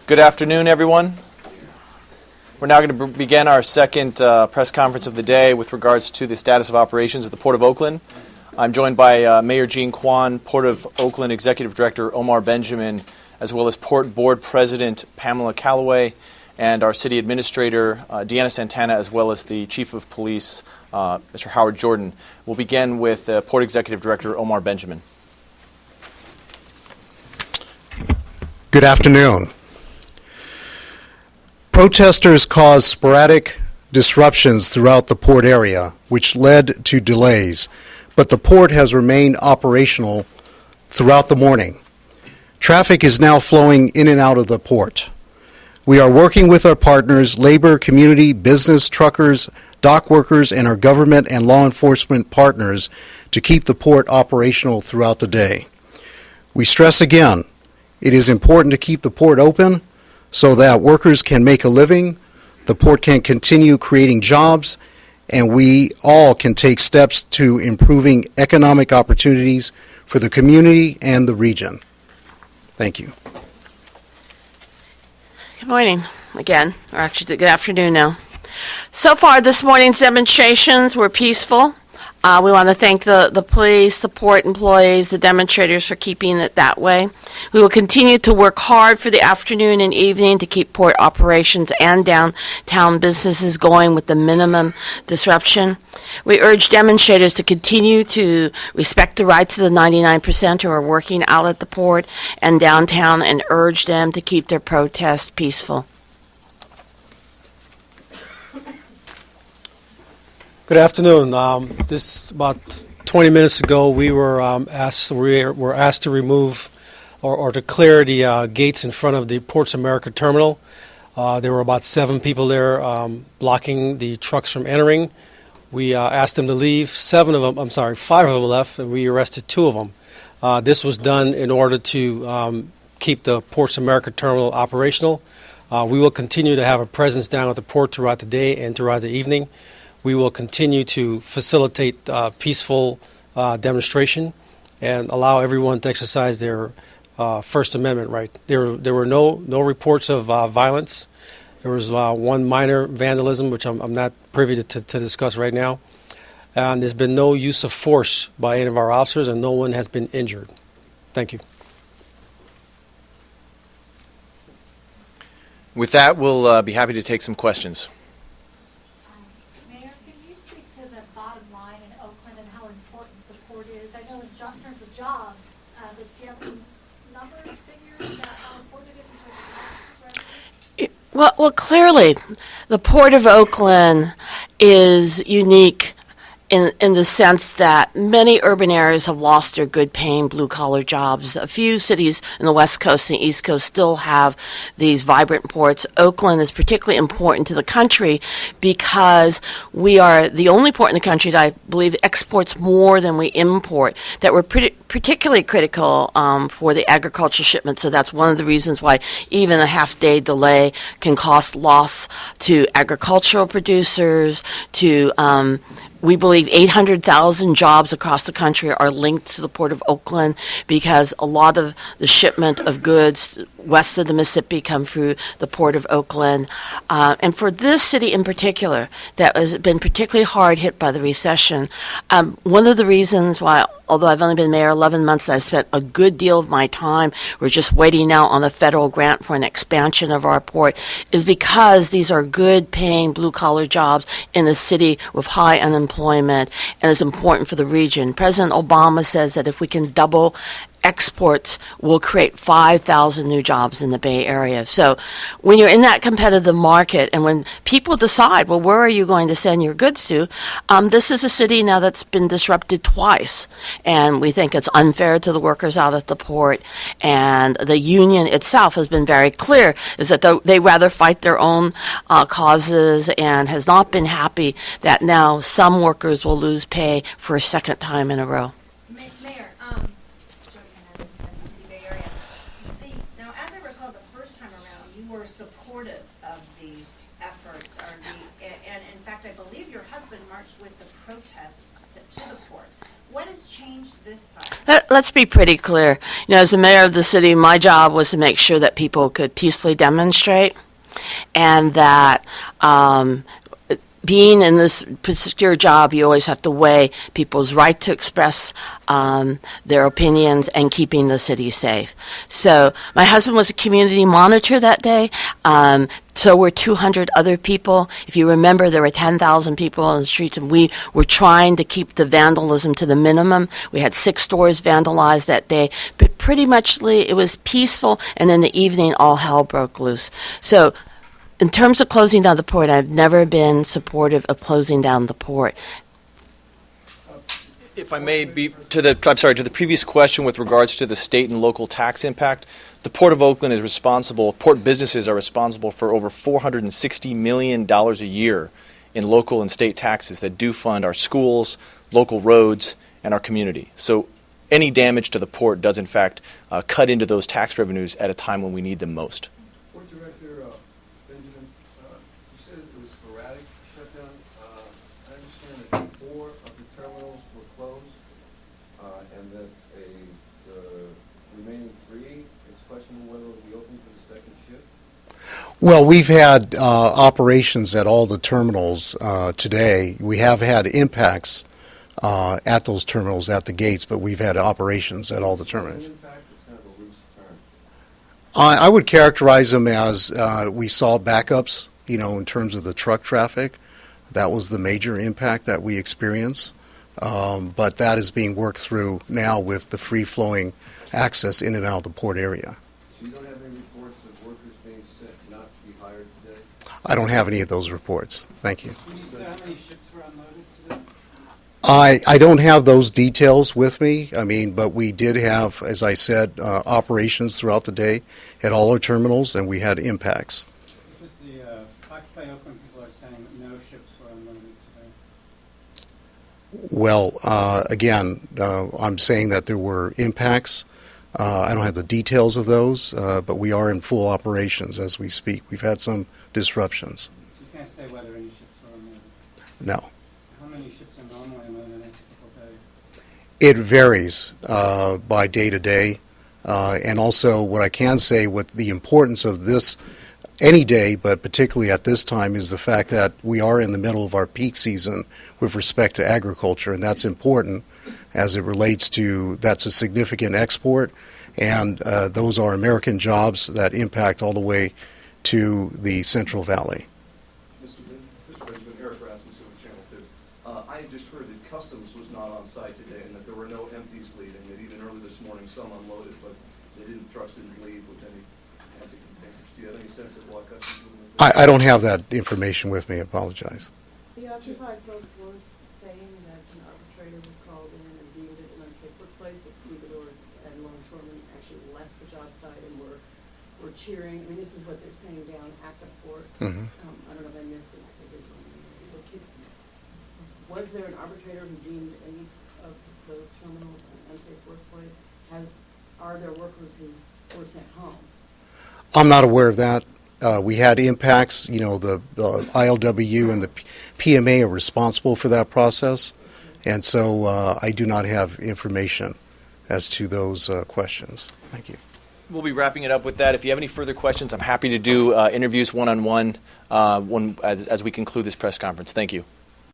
Good afternoon, everyone. We're now going to begin our second press conference of the day with regards to the status of operations at the Port of Oakland. I'm joined by Mayor Jean Quan, Port of Oakland Executive Director Omar Benjamin, as well as Port Board President Pamela Calloway, and our City Administrator Deanna Santana, as well as the Chief of Police, Mr. Howard Jordan. We'll begin with Port Executive Director Omar Benjamin. Good afternoon. Protesters caused sporadic disruptions throughout the port area, which led to delays, but the port has remained operational throughout the morning. Traffic is now flowing in and out of the port. We are working with our partners, labor, community, business, truckers, dock workers, and our government and law enforcement partners to keep the port operational throughout the day. We stress again, it is important to keep the port open so that workers can make a living, the port can continue creating jobs, and we all can take steps to improving economic opportunities for the community and the region. Thank you. Good morning again, or actually good afternoon now. So far this morning's demonstrations were peaceful. We want to thank the police, the port employees, the demonstrators for keeping it that way. We will continue to work hard for the afternoon and evening to keep port operations and downtown businesses going with the minimum disruption. We urge demonstrators to continue to respect the rights of the 99% who are working out at the port and downtown, and urge them to keep their protests peaceful. Good afternoon. This about 20 minutes ago, we were asked to remove or to clear the gates in front of the Ports America terminal. There were about 7 people there blocking the trucks from entering. We asked them to leave. 5 of them left, and we arrested 2 of them. This was done in order to keep the Ports America terminal operational. We will continue to have a presence down at the port throughout the day and throughout the evening. We will continue to facilitate peaceful demonstration and allow everyone to exercise their First Amendment right. There were no reports of violence. There was one minor vandalism, which I'm not privy to discuss right now. And there's been no use of force by any of our officers, and no one has been injured. Thank you. With that, we'll be happy to take some questions. Jobs, but do you have any numbers, figures about how important it is in terms of taxes, right? Well, clearly, the Port of Oakland is unique in the sense that many urban areas have lost their good-paying blue-collar jobs. A few cities in the West Coast and East Coast still have these vibrant ports. Oakland is particularly important to the country because we are the only port in the country that I believe exports more than we import, that we're particularly critical for the agricultural shipment. So that's one of the reasons why even a half-day delay can cost loss to agricultural producers, to we believe 800,000 jobs across the country are linked to the Port of Oakland because a lot of the shipment of goods west of the Mississippi come through the Port of Oakland. And for this city in particular, that has been particularly hard hit by the recession, one of the reasons why, although I've only been mayor 11 months, I've spent a good deal of my time, we're just waiting now on a federal grant for an expansion of our port, is because these are good-paying blue-collar jobs in a city with high unemployment, and it's important for the region. President Obama says that if we can double exports, will create 5,000 new jobs in the Bay Area. So when you're in that competitive market and when people decide, well, where are you going to send your goods to, this is a city now that's been disrupted twice. And we think it's unfair to the workers out at the port. And the union itself has been very clear, is that they rather fight their own causes, and has not been happy that now some workers will lose pay for a second time in a row. Mayor, now as I recall, the first time around, you were supportive of these efforts, and in fact, I believe your husband marched with the protest to the port. What has changed this time? Let's be pretty clear. As the mayor of the city, my job was to make sure that people could peacefully demonstrate, and that being in this particular job, you always have to weigh people's right to express their opinions and keeping the city safe. So my husband was a community monitor that day. So were 200 other people. If you remember, there were 10,000 people on the streets, and we were trying to keep the vandalism to the minimum. We had 6 stores vandalized that day, but pretty much it was peaceful, and in the evening, all hell broke loose. So in terms of closing down the port, I've never been supportive of closing down the port. If I may be to the previous question with regards to the state and local tax impact, the Port of Oakland is responsible, port businesses are responsible for over $460 million a year in local and state taxes that do fund our schools, local roads, and our community. So any damage to the port does in fact cut into those tax revenues at a time when we need them most. Port Director Benjamin, you said it was sporadic shutdown. I understand that 4 of the terminals were closed, and that the remaining 3, it's questionable whether it will be open for the second shift. Well, we've had operations at all the terminals today. We have had impacts at those terminals at the gates, but we've had operations at all the terminals. Impact is kind of a loose term. I would characterize them as we saw backups, in terms of the truck traffic. That was the major impact that we experienced. But that is being worked through now with the free-flowing access in and out of the port area. So you don't have any reports of workers being sent not to be hired today? I don't have any of those reports. Thank you. Can you say how many ships were unloaded today? I don't have those details with me. But we did have, as I said, operations throughout the day at all our terminals, and we had impacts. Because the Occupy Oakland people are saying that no ships were unloaded today. Well, again, I'm saying that there were impacts. I don't have the details of those, but we are in full operations as we speak. We've had some disruptions. So you can't say whether any ships were unloaded. No. How many ships are normally unloaded in a typical day? It varies by day to day. And also what I can say with the importance of this any day, but particularly at this time, is the fact that we are in the middle of our peak season with respect to agriculture, and that's important as it relates to, that's a significant export, and those are American jobs that impact all the way to the Central Valley. Mr. Benjamin, Eric Rasmussen with Channel 2. I had just heard that Customs was not on site today and that there were no empties leaving, that even early this morning some unloaded, but trucks didn't leave with any empty containers. Do you have any sense of why Customs wouldn't have? I don't have that information with me. I apologize. The Occupy folks were saying that an arbitrator was called in and deemed it an unsafe workplace, that stevedores and longshoremen actually left the job site and were cheering. This is what they're saying down at the port. Mm-hmm. I don't know if I missed it. Was there an arbitrator who deemed any of those terminals an unsafe workplace? Are there workers who were sent home? I'm not aware of that. We had impacts. The ILWU and the PMA are responsible for that process, and so I do not have information as to those questions. Thank you. We'll be wrapping it up with that. If you have any further questions, I'm happy to do interviews one-on-one as we conclude this press conference. Thank you.